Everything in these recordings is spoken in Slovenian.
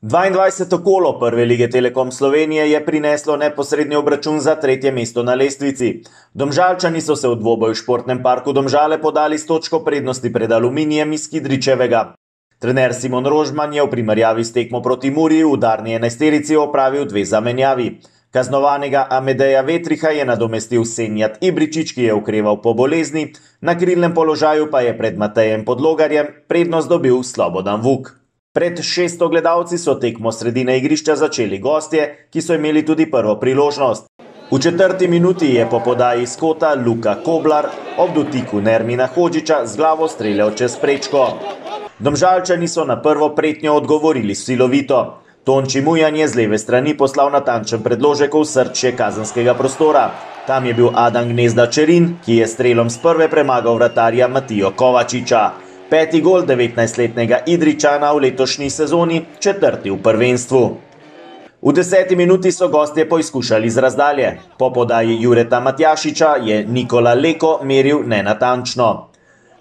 22. kolo prve lige Telekom Slovenije je prineslo neposredni obračun za tretje mesto na lestvici. Domžalčani so se v dvoboj v športnem parku Domžale podali s točko prednosti pred Aluminijem iz Kidričevega. Trener Simon Rožman je v primerjavi s tekmo proti Muri v udarni enajsterici opravil dve zamenjavi. Kaznovanega Amedeja Vetriha je nadomestil Senjat Ibričič, ki je okreval po bolezni, na krilnem položaju pa je pred Matejem Podlogarjem prednost dobil Slobodan Vuk. Pred 600 gledalci so tekmo sredine igrišča začeli gostje, ki so imeli tudi prvo priložnost. V 4. minuti je po podaji iz kota Luka Koblar ob dotiku Nermina Hodžića z glavo streljal čez prečko. Domžalčani so na prvo pretnjo odgovorili silovito. Tonči Mujan je z leve strani poslal natančen predložek v srčje kazenskega prostora. Tam je bil Adam Gnezda Čerin, ki je strelom z prve premagal vratarja Matijo Kovačiča. Peti gol 19-letnega Idričana v letošnji sezoni, četrti v prvenstvu. V 10. minuti so gostje poizkušali z razdalje. Po podaji Jureta Matjašiča je Nikola Leko meril nenatančno.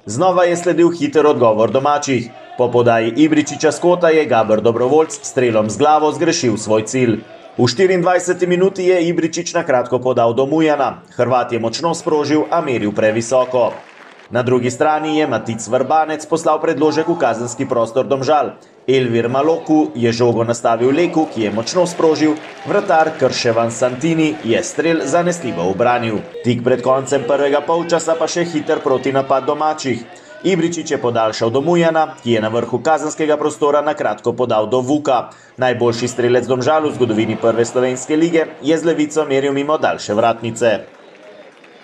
Znova je sledil hiter odgovor domačih. Po podaji Ibričiča s kota je Gaber Dobrovoljc strelom z glavo zgrešil svoj cilj. V 24. minuti je Ibričič na kratko podal do Mujana. Hrvat je močno sprožil, a meril previsoko. Na drugi strani je Matic Vrbanec poslal predložek v kazenski prostor Domžal. Elvir Maloku je žogo nastavil Leku, ki je močno sprožil, vratar Krševan Santini je strel zanesljivo ubranil. Tik pred koncem prvega polčasa pa še hiter protinapad domačih. Ibričič je podaljšal do Mujana, ki je na vrhu kazenskega prostora na kratko podal do Vuka. Najboljši strelec Domžal v zgodovini prve slovenske lige je z levico meril mimo daljše vratnice.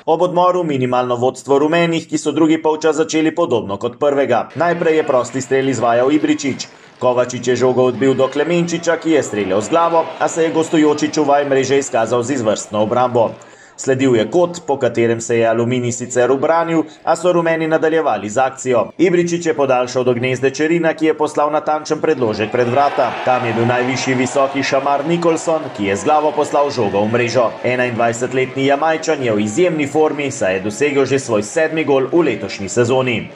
Ob odmoru minimalno vodstvo rumenih, ki so drugi polčas začeli podobno kot prvega. Najprej je prosti strel izvajal Ibričič. Kovačič je žogo odbil do Klemenčiča, ki je streljal z glavo, a se je gostujoči čuvaj mreže izkazal z izvrstno obrambo. Sledil je kot, po katerem se je Aluminij sicer ubranil, a so rumeni nadaljevali z akcijo. Ibričič je podaljšal do Gnezde Čerina, ki je poslal natančen predložek pred vrata. Tam je bil najvišji visoki Šamar Nikolson, ki je z glavo poslal žogo v mrežo. 21-letni Jamajčan je v izjemni formi, saj je dosegel že svoj 7. gol v letošnji sezoni.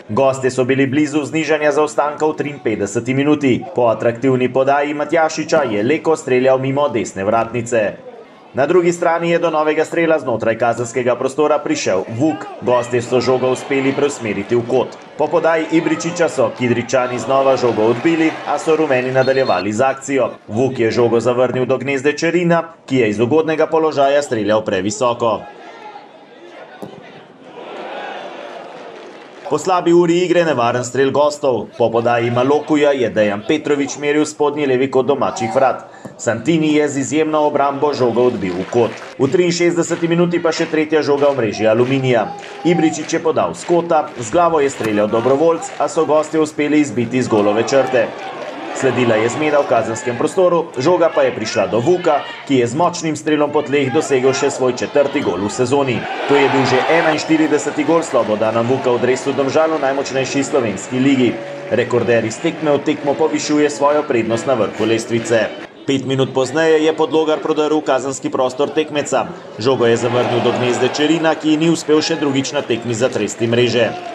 Gostje so bili blizu znižanja zaostanka v 53. minuti. Po atraktivni podaji Matjašiča je Leko streljal mimo desne vratnice. Na drugi strani je do novega strela znotraj kazenskega prostora prišel Vuk. Gostje so žogo uspeli preusmeriti v kot. Po podaji Ibričiča so Kidričani znova žogo odbili, a so rumeni nadaljevali z akcijo. Vuk je žogo zavrnil do Gnezde Čerina, ki je iz ugodnega položaja streljal previsoko. Po slabi uri igre nevaren strel gostov. Po podaji Malokuja je Dejan Petrovič meril spodnji levi kot domačih vrat. Santini je z izjemno obrambo žogo odbil v kot. V 63. minuti pa še tretja žoga v mreži Aluminija. Ibričič je podal s kota, z glavo je streljal Dobrovoljc, a so gostje uspeli izbiti z golove črte. Sledila je zmeda v kazenskem prostoru, žoga pa je prišla do Vuka, ki je z močnim strelom po tleh dosegel še svoj 4. gol v sezoni. To je bil že 41. gol Slobodana Vuka v dresu Domžal v najmočnejši slovenski ligi. Rekorder iz tekme v tekmo povišuje svojo prednost na vrhu lestvice. 5 minut pozneje je Podlogar prodrl v kazenski prostor tekmeca. Žogo je zavrnil do Gnezde Čerina, ki ni uspel še drugič na tekmi zatresti mreže.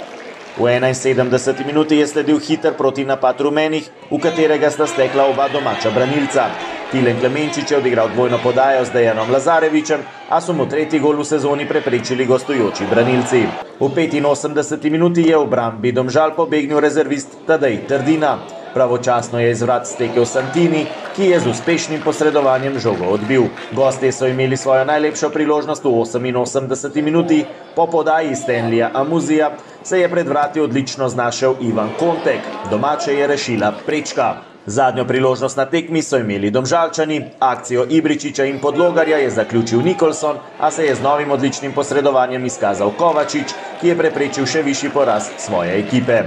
V 71. minuti je sledil hiter protinapad rumenih, v katerega sta stekla oba domača branilca. Tilen Klemenčič je odigral dvojno podajo z Dejanom Lazarevičem, a so mu 3. gol v sezoni preprečili gostujoči branilci. V 85. minuti je v obrambi Domžal pobegnil rezervist Tadej Trdina. Pravočasno je iz vrat stekel Santini, ki je z uspešnim posredovanjem žogo odbil. Gostje so imeli svojo najlepšo priložnost v 88. minuti. Po podaji Stanleya Amuzija se je pred vrati odlično znašel Ivan Kontek. Domače je rešila prečka. Zadnjo priložnost na tekmi so imeli Domžalčani. Akcijo Ibričiča in Podlogarja je zaključil Nikolson, a se je z novim odličnim posredovanjem izkazal Kovačič, ki je preprečil še višji poraz svoje ekipe.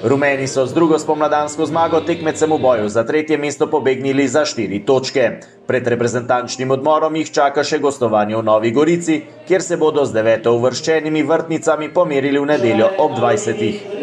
Rumeni so z drugo spomladansko zmago tekmecem v boju za 3. mesto pobegnili za 4 točke. Pred reprezentančnim odmorom jih čaka še gostovanje v Novi Gorici, kjer se bodo z 9. uvrščenimi Vrtnicami pomerili v nedeljo ob 20.